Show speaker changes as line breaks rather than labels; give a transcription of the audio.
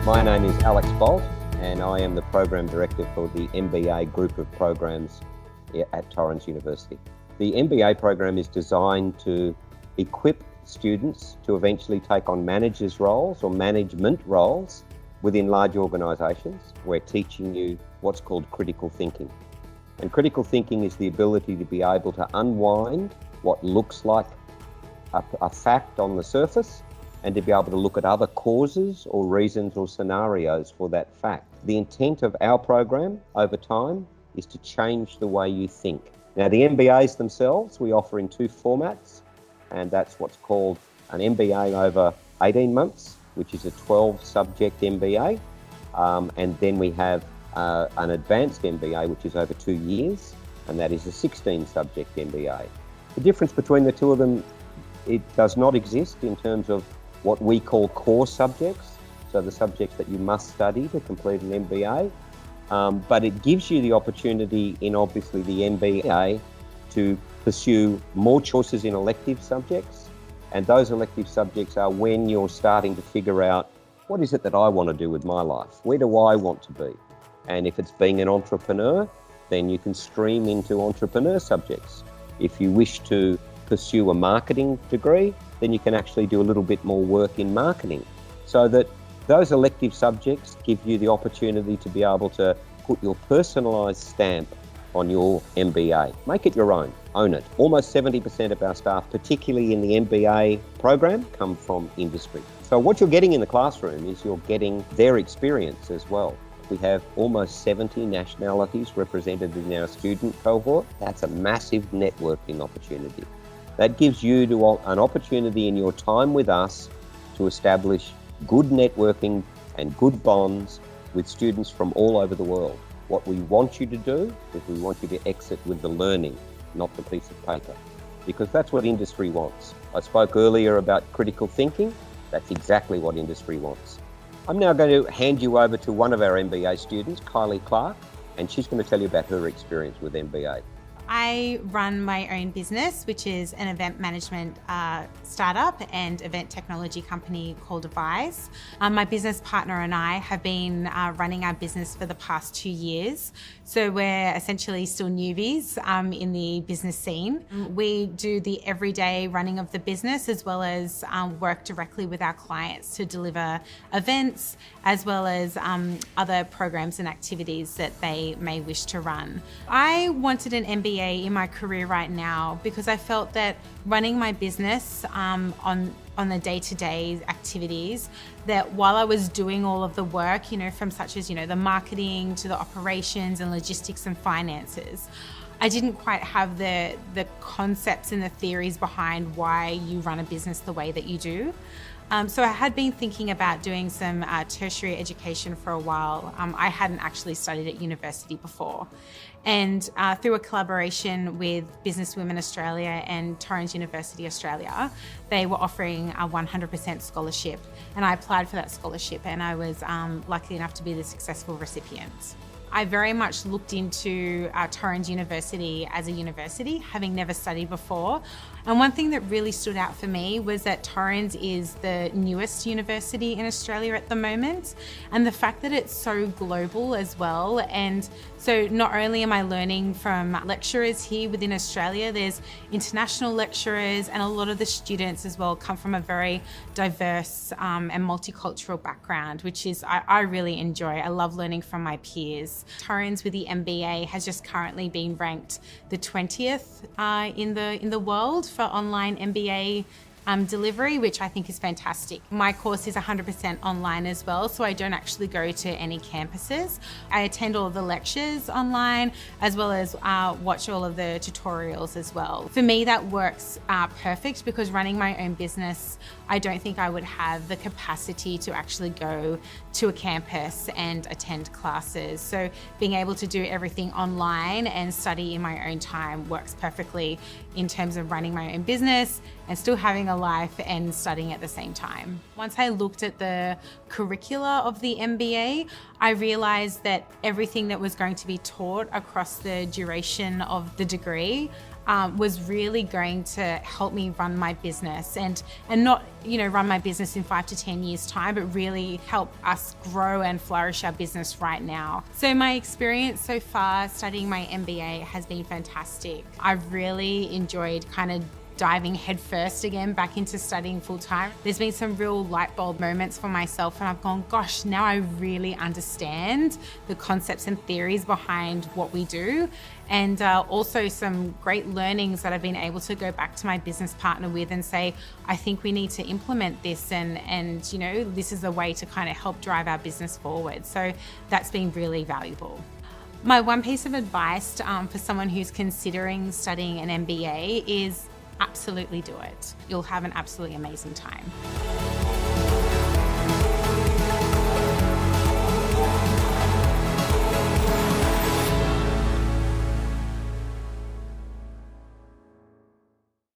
My name is Alex Bolt, and I am the Program Director for the MBA group of programs at Torrens University. The MBA program is designed to equip students to eventually take on managers' roles or management roles within large organisations. We're teaching you what's called critical thinking. And critical thinking is the ability to be able to unwind what looks like a fact on the surface and to be able to look at other causes or reasons or scenarios for that fact. The intent of our program over time is to change the way you think. Now, the MBAs themselves, we offer in two formats, and that's what's called an MBA over 18 months, which is a 12-subject MBA, and then we have an advanced MBA, which is over 2 years, and that is a 16-subject MBA. The difference between the two of them, it does not exist in terms of what we call core subjects, so the subjects that you must study to complete an MBA, but it gives you the opportunity in obviously the MBA to pursue more choices in elective subjects, and those elective subjects are when you're starting to figure out what is it that I want to do with my life, where do I want to be, and if it's being an entrepreneur, then you can stream into entrepreneur subjects. If you wish to pursue a marketing degree, then you can actually do a little bit more work in marketing, so that those elective subjects give you the opportunity to be able to put your personalised stamp on your MBA. Make it your own, own it. Almost 70% of our staff, particularly in the MBA program, come from industry. So what you're getting in the classroom is you're getting their experience as well. We have almost 70 nationalities represented in our student cohort. That's a massive networking opportunity. That gives you an opportunity in your time with us to establish good networking and good bonds with students from all over the world. What we want you to do is we want you to exit with the learning, not the piece of paper, because that's what industry wants. I spoke earlier about critical thinking. That's exactly what industry wants. I'm now going to hand you over to one of our MBA students, Kylie Clark, and she's going to tell you about her experience with MBA.
I run my own business, which is an event management startup and event technology company called Advise. My business partner and I have been running our business for the past 2 years. So we're essentially still newbies in the business scene. We do the everyday running of the business as well as work directly with our clients to deliver events as well as other programs and activities that they may wish to run. I wanted an MBA in my career right now because I felt that running my business on the day-to-day activities, that while I was doing all of the work, from such as, the marketing to the operations and logistics and finances, I didn't quite have the concepts and the theories behind why you run a business the way that you do. So I had been thinking about doing some tertiary education for a while. I hadn't actually studied at university before. And through a collaboration with Business Women Australia and Torrens University Australia, they were offering a 100% scholarship. And I applied for that scholarship and I was lucky enough to be the successful recipient. I very much looked into Torrens University as a university, having never studied before. And one thing that really stood out for me was that Torrens is the newest university in Australia at the moment, and the fact that it's so global as well. And so not only am I learning from lecturers here within Australia, there's international lecturers, and a lot of the students as well come from a very diverse and multicultural background, which is I really enjoy. I love learning from my peers. Torrens with the MBA has just currently been ranked the 20th in the world for online MBA delivery, which I think is fantastic. My course is 100% online as well, so I don't actually go to any campuses. I attend all of the lectures online, as well as watch all of the tutorials as well. For me, that works perfect because running my own business, I don't think I would have the capacity to actually go to a campus and attend classes. So being able to do everything online and study in my own time works perfectly in terms of running my own business and still having a life and studying at the same time. Once I looked at the curricula of the MBA, I realized that everything that was going to be taught across the duration of the degree was really going to help me run my business and not, run my business in 5 to 10 years time, but really help us grow and flourish our business right now. So my experience so far studying my MBA has been fantastic. I've really enjoyed kind of diving headfirst again back into studying full time. There's been some real light bulb moments for myself, and I've gone, gosh, now I really understand the concepts and theories behind what we do, and also some great learnings that I've been able to go back to my business partner with and say, I think we need to implement this, and this is a way to kind of help drive our business forward. So that's been really valuable. My one piece of advice for someone who's considering studying an MBA is absolutely do it. You'll have an absolutely amazing time.